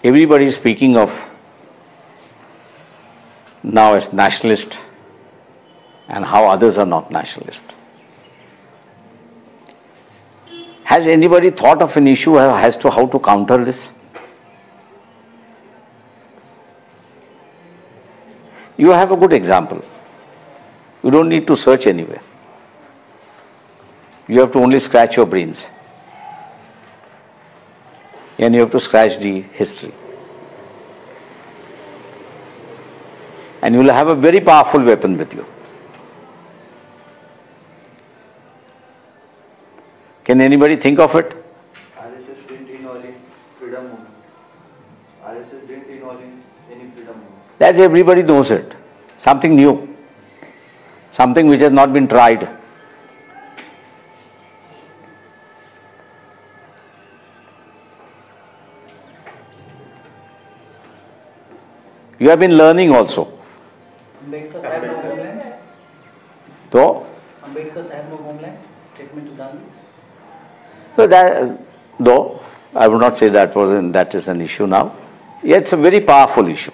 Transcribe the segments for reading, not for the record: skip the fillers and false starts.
everybody is speaking of now as nationalist and how others are not nationalist. Has anybody thought of an issue as to how to counter this? You have a good example. You don't need to search anywhere. You have to only scratch your brains. And you have to scratch the history. And you will have a very powerful weapon with you. Can anybody think of it? RSS didn't involve in freedom movement. RSS didn't involve in any freedom movement. That everybody knows it. Something new. Something which has not been tried. You have been learning also. Ambedkar Sahib no homeland. So, Ambedkar Sahib no homeland. Statement to Gandhi. so that, though I would not say that is an issue now. Yet it's a very powerful issue.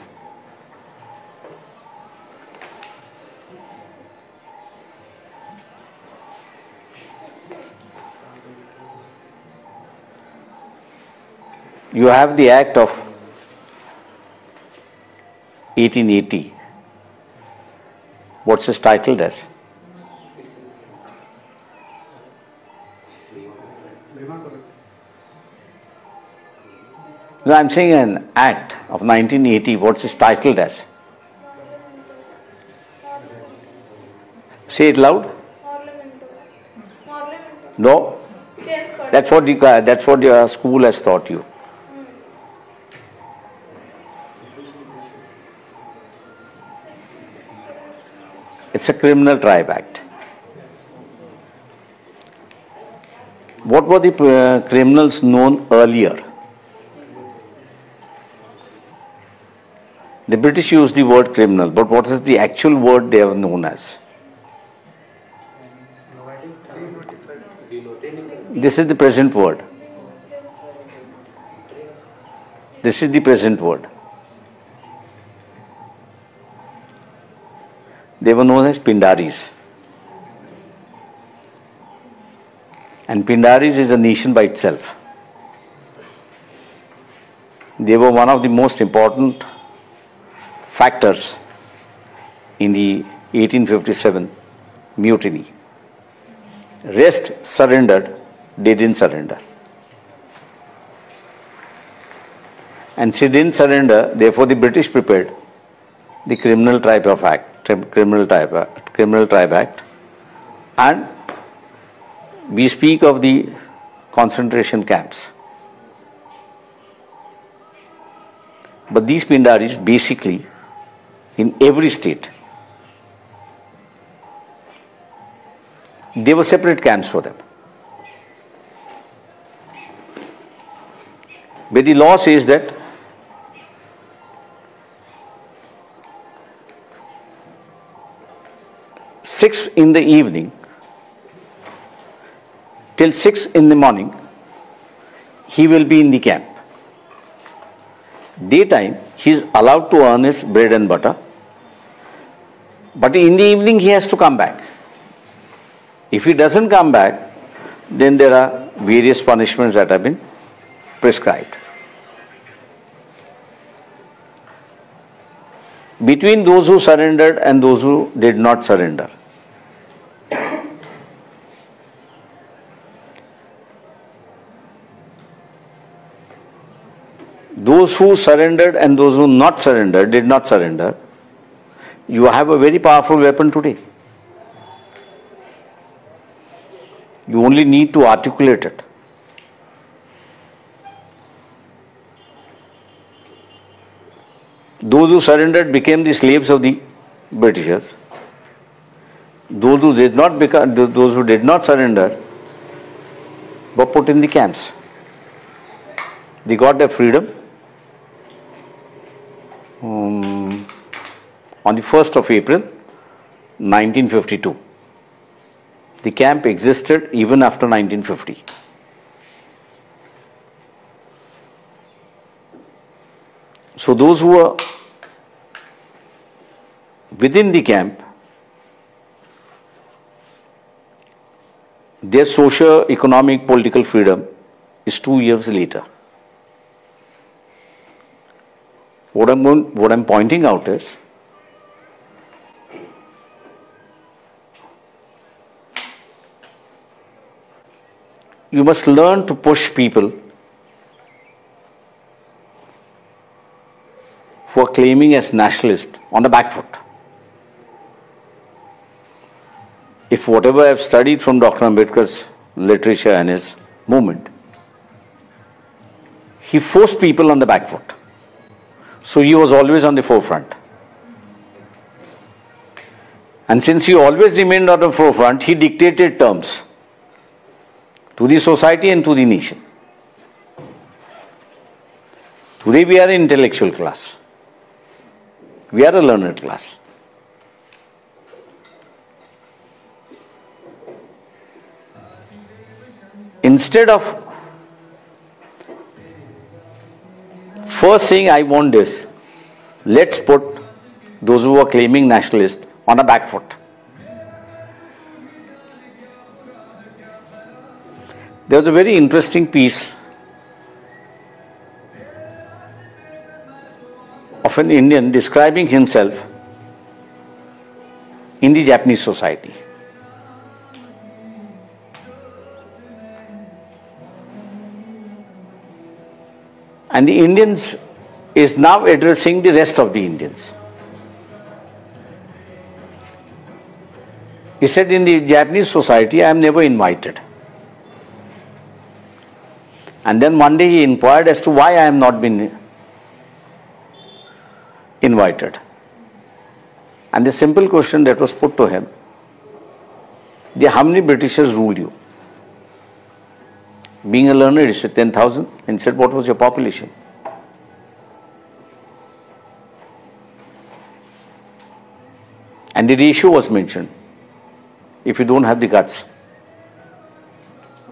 You have the Act of 1880. What's it titled as? No, I'm saying an Act of 1980. What's it titled as? Say it loud. No. That's what your school has taught you. It's a criminal tribe act. What were the criminals known earlier? The British used the word criminal, but what is the actual word they are known as? This is the present word. This is the present word. They were known as Pindaris. And Pindaris is a nation by itself. They were one of the most important factors in the 1857 mutiny. Rest surrendered, they didn't surrender. And she didn't surrender, therefore the British prepared the Criminal Tribe Act, and we speak of the concentration camps. But these Pindaris basically in every state, there were separate camps for them. But the law says that six in the evening till 6 in the morning, he will be in the camp. Daytime, he is allowed to earn his bread and butter, but in the evening he has to come back. If he doesn't come back, then there are various punishments that have been prescribed. Between those who surrendered and those who did not surrender, those who surrendered and those who did not surrender, you have a very powerful weapon today. You only need to articulate it. Those who surrendered became the slaves of the Britishers. Those who did not surrender were put in the camps. They got their freedom on the 1st of April 1952. The camp existed even after 1950. So those who are within the camp, their socio-economic political freedom is 2 years later. What I'm pointing out is, you must learn to push people who are claiming as nationalists on the back foot. If whatever I've studied from Dr. Ambedkar's literature and his movement, he forced people on the back foot. So he was always on the forefront. And since he always remained on the forefront, he dictated terms to the society and to the nation. Today we are an intellectual class. We are a learned class. Instead of first saying, I want this, let's put those who are claiming nationalist on a back foot. There was a very interesting piece of an Indian describing himself in the Japanese society. And the Indians is now addressing the rest of the Indians. He said, in the Japanese society, I am never invited. And then one day he inquired as to why I am not been invited. And the simple question that was put to him, how many Britishers ruled you? Being a learner, he said 10,000. And he said, what was your population? And the ratio was mentioned. If you don't have the guts,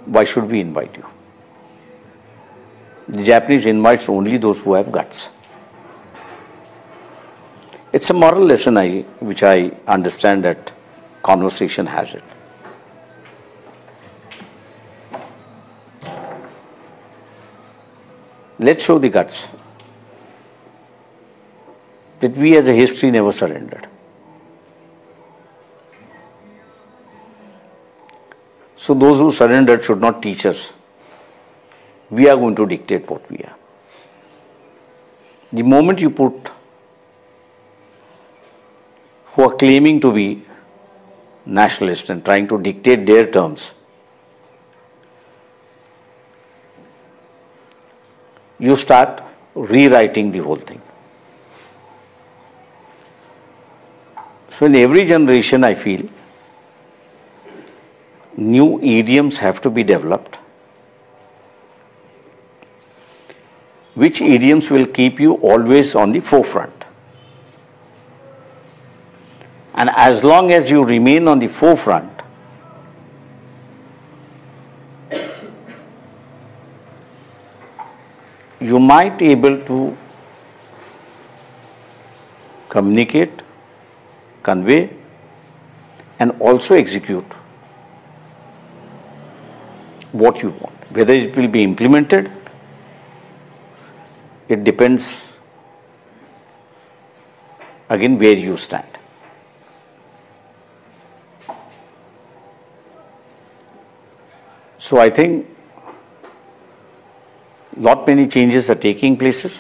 why should we invite you? The Japanese invites only those who have guts. It's a moral lesson which I understand that conversation has it. Let's show the guts that we as a history never surrendered. So those who surrendered should not teach us. We are going to dictate what we are. The moment you put who are claiming to be nationalists and trying to dictate their terms, you start rewriting the whole thing. So in every generation, I feel, new idioms have to be developed, which idioms will keep you always on the forefront. And as long as you remain on the forefront, you might be able to communicate, convey, and also execute what you want. Whether it will be implemented, it depends again where you stand. So I think many changes are taking places,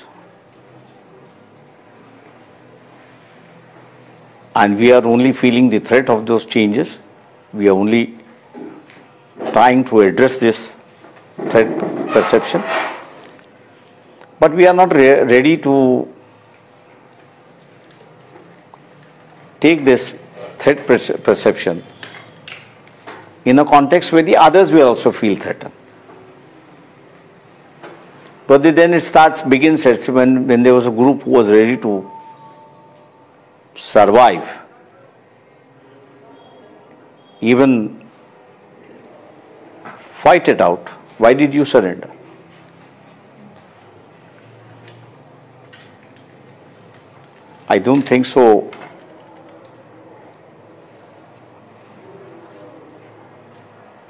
and we are only feeling the threat of those changes. We are only trying to address this threat perception, but we are not ready to take this threat perception in a context where the others will also feel threatened. But then it begins when there was a group who was ready to survive, even fight it out. Why did you surrender? I don't think so.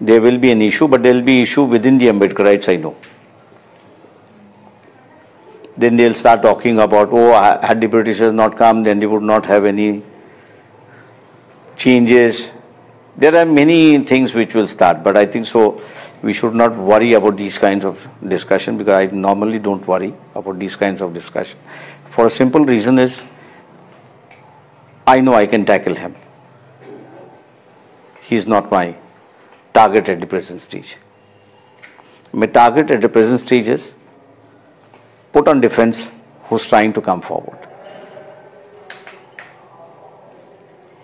There will be an issue, but there will be issue within the Ambedkarites, I know. Then they'll start talking about, oh, had the Britishers not come, then they would not have any changes. There are many things which will start, but I think so we should not worry about these kinds of discussion, because I normally don't worry about these kinds of discussion. For a simple reason is, I know I can tackle him. He is not my target at the present stage. My target at the present stage is put on defense who's trying to come forward.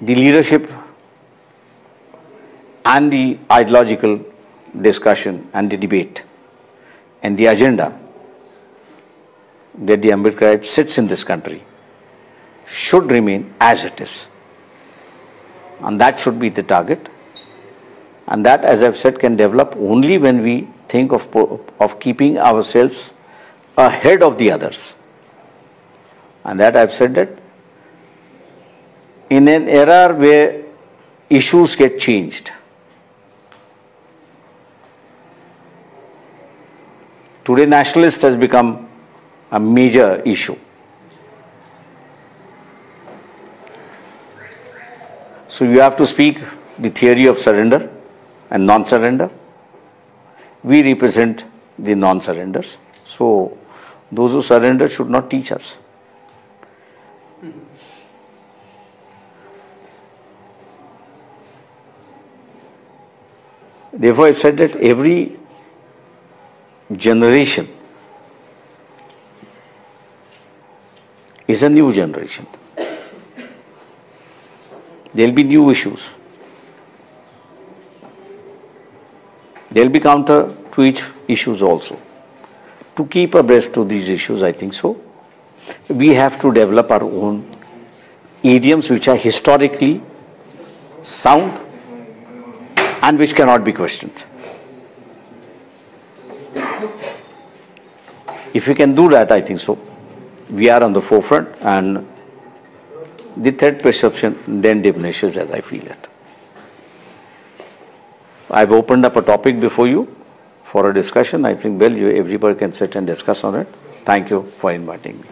The leadership and the ideological discussion and the debate and the agenda that the Ambedkarite sits in this country should remain as it is. And that should be the target. And that, as I've said, can develop only when we think of keeping ourselves ahead of the others. And that I've said that in an era where issues get changed, today nationalist has become a major issue. So you have to speak the theory of surrender and non-surrender. We represent the non-surrenders. So those who surrender should not teach us. Therefore, I've said that every generation is a new generation. There will be new issues. There will be counter to each issues also. To keep abreast to these issues, I think so, we have to develop our own idioms which are historically sound and which cannot be questioned. If we can do that, I think so, we are on the forefront, and the third perception then diminishes as I feel it. I've opened up a topic before you for a discussion. I think, well, everybody can sit and discuss on it. Thank you for inviting me.